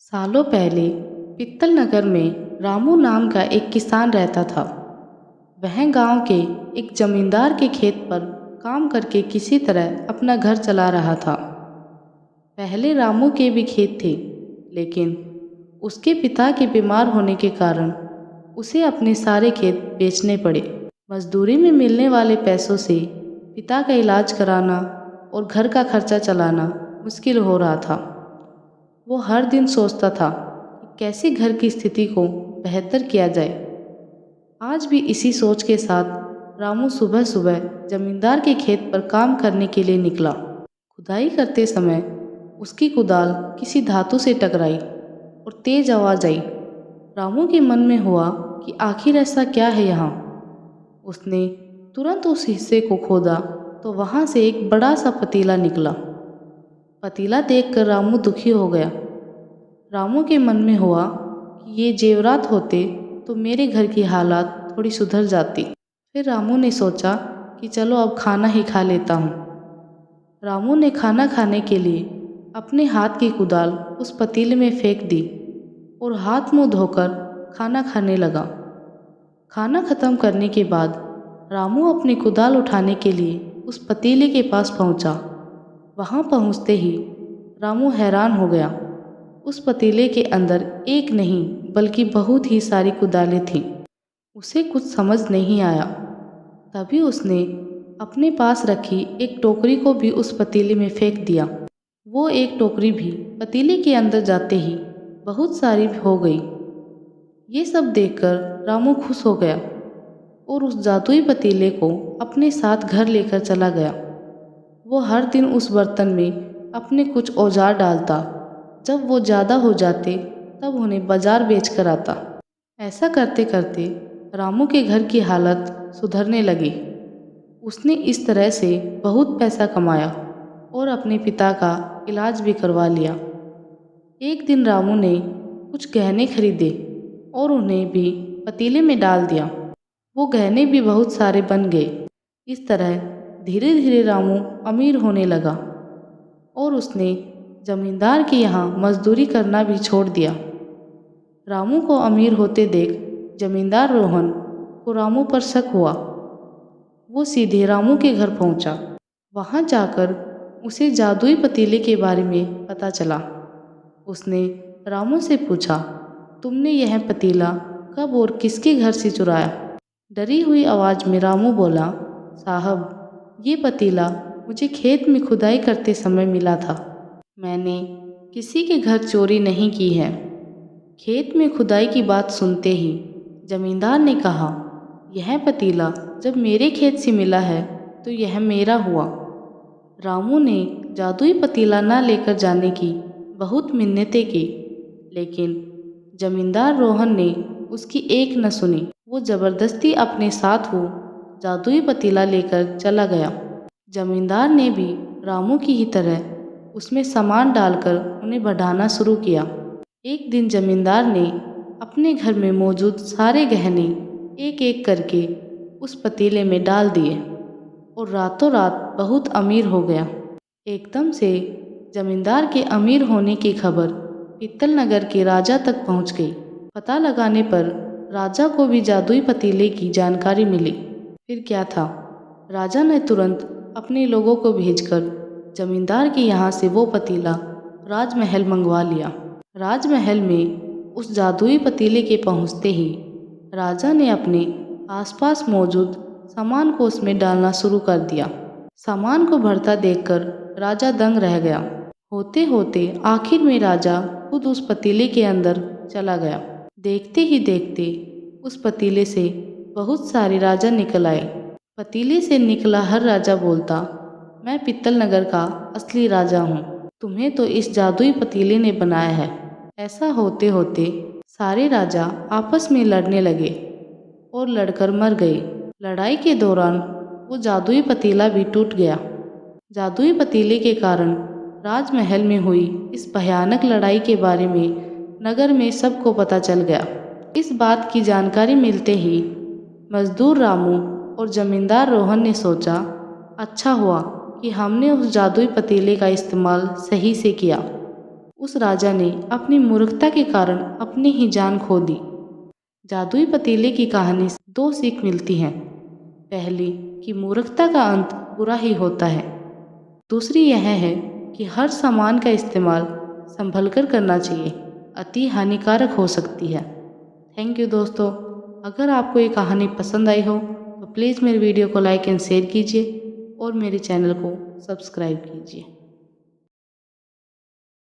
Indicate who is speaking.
Speaker 1: सालों पहले पित्तल नगर में रामू नाम का एक किसान रहता था। वह गांव के एक जमींदार के खेत पर काम करके किसी तरह अपना घर चला रहा था। पहले रामू के भी खेत थे, लेकिन उसके पिता के बीमार होने के कारण उसे अपने सारे खेत बेचने पड़े। मजदूरी में मिलने वाले पैसों से पिता का इलाज कराना और घर का खर्चा चलाना मुश्किल हो रहा था। वो हर दिन सोचता था कि कैसे घर की स्थिति को बेहतर किया जाए। आज भी इसी सोच के साथ रामू सुबह सुबह जमींदार के खेत पर काम करने के लिए निकला। खुदाई करते समय उसकी कुदाल किसी धातु से टकराई और तेज आवाज आई। रामू के मन में हुआ कि आखिर ऐसा क्या है यहाँ। उसने तुरंत उस हिस्से को खोदा तो वहाँ से एक बड़ा सा पतीला निकला। पतीला देखकर रामू दुखी हो गया। रामू के मन में हुआ कि ये जेवरात होते तो मेरे घर की हालात थोड़ी सुधर जाती। फिर रामू ने सोचा कि चलो अब खाना ही खा लेता हूँ। रामू ने खाना खाने के लिए अपने हाथ की कुदाल उस पतीले में फेंक दी और हाथ मुंह धोकर खाना खाने लगा। खाना खत्म करने के बाद रामू अपनी कुदाल उठाने के लिए उस पतीले के पास पहुंचा। वहां पहुंचते ही रामू हैरान हो गया। उस पतीले के अंदर एक नहीं बल्कि बहुत ही सारी कुदालें थीं। उसे कुछ समझ नहीं आया। तभी उसने अपने पास रखी एक टोकरी को भी उस पतीले में फेंक दिया। वो एक टोकरी भी पतीले के अंदर जाते ही बहुत सारी हो गई। ये सब देखकर रामू खुश हो गया और उस जादुई पतीले को अपने साथ घर लेकर चला गया। वो हर दिन उस बर्तन में अपने कुछ औजार डालता। जब वो ज़्यादा हो जाते तब उन्हें बाजार बेच कर आता। ऐसा करते करते रामू के घर की हालत सुधरने लगी। उसने इस तरह से बहुत पैसा कमाया और अपने पिता का इलाज भी करवा लिया। एक दिन रामू ने कुछ गहने खरीदे और उन्हें भी पतीले में डाल दिया। वो गहने भी बहुत सारे बन गए। इस तरह धीरे धीरे रामू अमीर होने लगा और उसने जमींदार के यहाँ मजदूरी करना भी छोड़ दिया। रामू को अमीर होते देख जमींदार रोहन को रामू पर शक हुआ। वो सीधे रामू के घर पहुंचा। वहां जाकर उसे जादुई पतीले के बारे में पता चला। उसने रामू से पूछा, तुमने यह पतीला कब और किसके घर से चुराया? डरी हुई आवाज़ में रामू बोला, साहब, ये पतीला मुझे खेत में खुदाई करते समय मिला था। मैंने किसी के घर चोरी नहीं की है। खेत में खुदाई की बात सुनते ही जमींदार ने कहा, यह पतीला जब मेरे खेत से मिला है तो यह मेरा हुआ। रामू ने जादुई पतीला न लेकर जाने की बहुत मिन्नतें की, लेकिन जमींदार रोहन ने उसकी एक न सुनी। वो जबरदस्ती अपने साथ वो जादुई पतीला लेकर चला गया। जमींदार ने भी रामू की ही तरह उसमें सामान डालकर उन्हें बढ़ाना शुरू किया। एक दिन जमींदार ने अपने घर में मौजूद सारे गहने एक एक करके उस पतीले में डाल दिए और रातों रात बहुत अमीर हो गया। एकदम से जमींदार के अमीर होने की खबर पित्तल नगर के राजा तक पहुंच गई। पता लगाने पर राजा को भी जादुई पतीले की जानकारी मिली। फिर क्या था, राजा ने तुरंत अपने लोगों को भेजकर जमींदार के यहाँ से वो पतीला राजमहल मंगवा लिया। राजमहल में उस जादुई पतीले के पहुँचते ही राजा ने अपने आसपास मौजूद सामान को उसमें डालना शुरू कर दिया। सामान को भरता देखकर राजा दंग रह गया। होते होते आखिर में राजा खुद उस पतीले के अंदर चला गया। देखते ही देखते उस पतीले से बहुत सारे राजा निकल आए। पतीले से निकला हर राजा बोलता, मैं पित्तल नगर का असली राजा हूँ। तुम्हें तो इस जादुई पतीले ने बनाया है। ऐसा होते होते सारे राजा आपस में लड़ने लगे और लड़कर मर गए। लड़ाई के दौरान वो जादुई पतीला भी टूट गया। जादुई पतीले के कारण राजमहल में हुई इस भयानक लड़ाई के बारे में नगर में सबको पता चल गया। इस बात की जानकारी मिलते ही मजदूर रामू और जमींदार रोहन ने सोचा, अच्छा हुआ कि हमने उस जादुई पतीले का इस्तेमाल सही से किया। उस राजा ने अपनी मूर्खता के कारण अपनी ही जान खो दी। जादुई पतीले की कहानी से 2 सीख मिलती हैं। पहली कि मूर्खता का अंत बुरा ही होता है। दूसरी यह है कि हर सामान का इस्तेमाल संभल कर करना चाहिए, अति हानिकारक हो सकती है। थैंक यू दोस्तों। अगर आपको ये कहानी पसंद आई हो तो प्लीज़ मेरे वीडियो को लाइक एंड शेयर कीजिए और मेरे चैनल को सब्सक्राइब कीजिए।